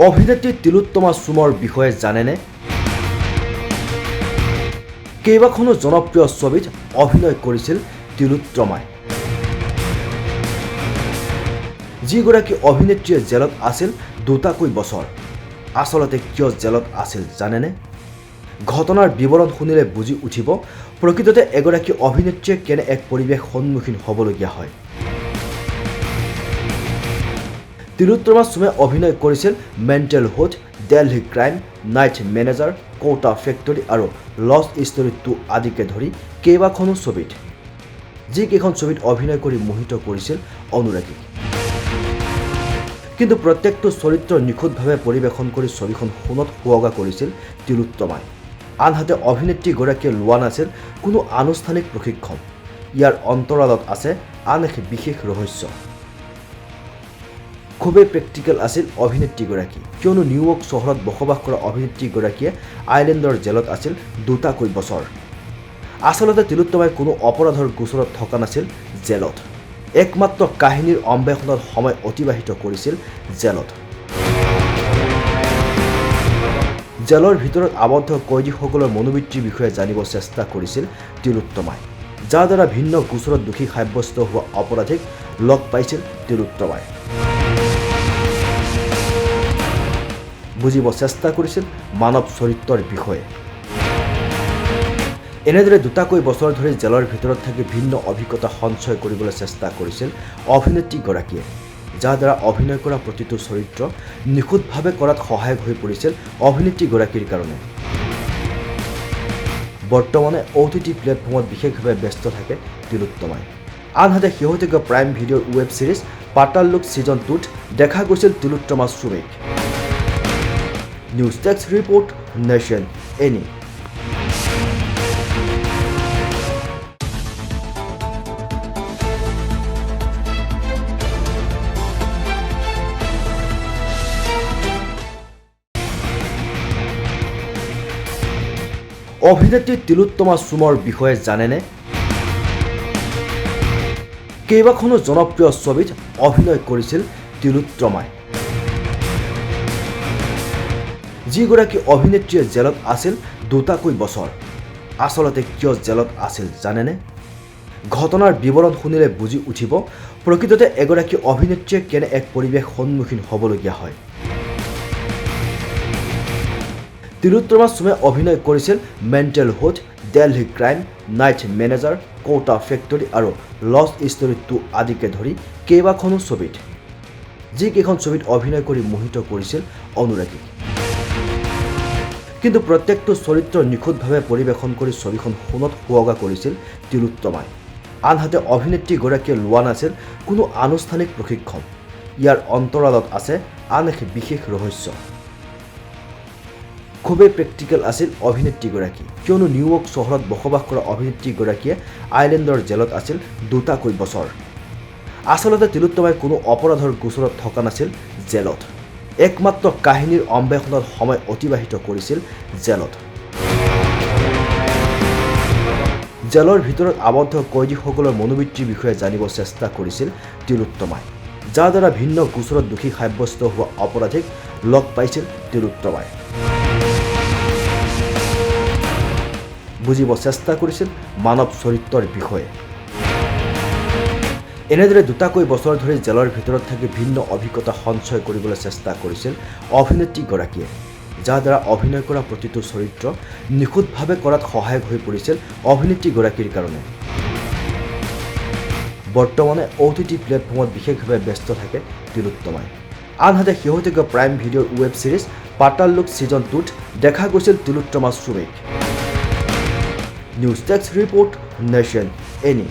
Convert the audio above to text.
অভিনেত্ৰী তিলোত্তমা চুমৰ বিষয়ে জানেনে? কেইবাখনো জনপ্ৰিয় ছবিত অভিনয় কৰিছিল তিলোত্তমাই। যিগৰাকী অভিনেত্ৰীয়ে জেলত আছিল দুটাকৈ বছৰ। আচলতে কিয় জেলত আছিল জানেনে? ঘটনাৰ বিৱৰণ শুনিলে বুজি উঠিব প্ৰকৃততে এগৰাকী অভিনেত্ৰীয়ে কেনে এক পৰিৱেশ সন্মুখীন হ'বলগীয়া হয়। তিলোত্তমা চুমে অভিনয় কৰিছিল mentalhood, Delhi crime, night manager, Kota factory আৰু লভ ষ্টৰী 2 আদিকে ধৰি কেইবাখনো ছবিত। যিকেইখন ছবিত অভিনয় কৰি মোহিত কৰিছিল অনুৰাগীক। কিন্তু প্ৰত্যেকটো চৰিত্ৰ নিখুঁতভাৱে পৰিৱেশন কৰি ছবিখন সোণত সুৱগা কৰিছিল তিলোত্তমাই। আনহাতে অভিনেত্ৰীগৰাকীয়ে লোৱা নাছিল কোনো আনুষ্ঠানিক প্ৰশিক্ষণ। ইয়াৰ অন্তৰালত আছে আন এক বিশেষ ৰহস্য। খুবেই প্ৰেক্টিকেল আছিল অভিনেত্ৰীগৰাকী, কিয়নো নিউয়ৰ্ক চহৰত বসবাস কৰা অভিনেত্ৰীগৰাকীয়ে আইলেণ্ডৰ জেলত আছিল দুটাকৈ বছৰ। আচলতে তিলোত্তমাই কোনো অপৰাধৰ গোচৰত থকা নাছিল জেলত। একমাত্ৰ কাহিনীৰ অন্বেষণত সময় অতিবাহিত কৰিছিল জেলত। জেলৰ ভিতৰত আবদ্ধ কয়দীসকলৰ মনোবৃত্তিৰ বিষয়ে জানিব চেষ্টা কৰিছিল তিলোত্তমাই, যাৰ দ্বাৰা ভিন্ন গোচৰত দোষী সাব্যস্ত হোৱা অপৰাধীক লগ পাইছিল তিলোত্তমাই। বুজিব চেষ্টা কৰিছিল মানৱ চৰিত্ৰৰ বিষয়ে। এনেদৰে দুটাকৈ বছৰ ধৰি জেলৰ ভিতৰত থাকি ভিন্ন অভিজ্ঞতা সঞ্চয় কৰিবলৈ চেষ্টা কৰিছিল অভিনেত্ৰীগৰাকীয়ে, যাৰ দ্বাৰা অভিনয় কৰা প্ৰতিটো চৰিত্ৰ নিখুঁতভাৱে কৰাত সহায়ক হৈ পৰিছিল অভিনেত্ৰীগৰাকীৰ কাৰণে। বৰ্তমানে OTT প্লেটফৰ্মত বিশেষভাৱে ব্যস্ত থাকে তিলোত্তমাই। আনহাতে শেহতীয়া প্ৰাইম ভিডিঅ'ৰ ৱেব ছিৰিজ পাতাল লোক ছিজন 2ত দেখা গৈছিল তিলোত্তমা চুমেক। News desk report, nation ANI. অভিনেত্ৰী তিলোত্তমা চুমৰ বিষয়ে জানেনে? কেইবাখনো জনপ্ৰিয় ছবিত অভিনয় কৰিছিল তিলোত্তমাই। যিগৰাকী অভিনেত্ৰীয়ে জেলত আছিল দুটাকৈ বছৰ। আচলতে কিয় জেলত আছিল জানেনে? ঘটনাৰ বিৱৰণ শুনিলে বুজি উঠিব প্ৰকৃততে এগৰাকী অভিনেত্ৰীয়ে কেনে এক পৰিৱেশ সন্মুখীন হ'বলগীয়া হয়। তিলোত্তমা চুমে অভিনয় কৰিছিল mentalhood, Delhi crime, night manager, Kota factory আৰু লভ ষ্টৰী 2 আদিকে ধৰি কেইবাখনো ছবিত। যিকেইখন ছবিত অভিনয় কৰি মোহিত কৰিছিল অনুৰাগীক। কিন্তু প্ৰত্যেকটো চৰিত্ৰ নিখুঁতভাৱে পৰিৱেশন কৰি ছবিখন সোণত সুৱগা কৰিছিল তিলোত্তমাই। আনহাতে অভিনেত্ৰীগৰাকীয়ে লোৱা নাছিল কোনো আনুষ্ঠানিক প্ৰশিক্ষণ। ইয়াৰ অন্তৰালত আছে আন এক বিশেষ ৰহস্য। খুবেই প্ৰেক্টিকেল আছিল অভিনেত্ৰীগৰাকী, কিয়নো নিউয়ৰ্ক চহৰত বসবাস কৰা অভিনেত্ৰীগৰাকীয়ে আইলেণ্ডৰ জেলত আছিল দুটাকৈ বছৰ। আচলতে তিলোত্তমাই কোনো অপৰাধৰ গোচৰত থকা নাছিল জেলত। একমাত্ৰ কাহিনীৰ অন্বেষণত সময় অতিবাহিত কৰিছিল জেলত। জেলৰ ভিতৰত আবদ্ধ কয়দীসকলৰ মনোবৃত্তিৰ বিষয়ে জানিব চেষ্টা কৰিছিল তিলোত্তমাই, যাৰ দ্বাৰা ভিন্ন গোচৰত দোষী সাব্যস্ত হোৱা অপৰাধীক লগ পাইছিল তিলোত্তমাই। বুজিব চেষ্টা কৰিছিল মানৱ চৰিত্ৰৰ বিষয়ে। এনেদৰে দুটাকৈ বছৰ ধৰি জেলৰ ভিতৰত থাকি ভিন্ন অভিজ্ঞতা সঞ্চয় কৰিবলৈ চেষ্টা কৰিছিল অভিনেত্ৰীগৰাকীয়ে, যাৰ দ্বাৰা অভিনয় কৰা প্ৰতিটো চৰিত্ৰ নিখুঁতভাৱে কৰাত সহায়ক হৈ পৰিছিল অভিনেত্ৰীগৰাকীৰ কাৰণে। বৰ্তমানে OTT প্লেটফৰ্মত বিশেষভাৱে ব্যস্ত থাকে তিলোত্তমাই। আনহাতে শেহতীয়া প্ৰাইম ভিডিঅ'ৰ ৱেব ছিৰিজ পাতাল লোক ছিজন 2ত দেখা গৈছিল তিলোত্তমা চুমেক। News desk report, nation any.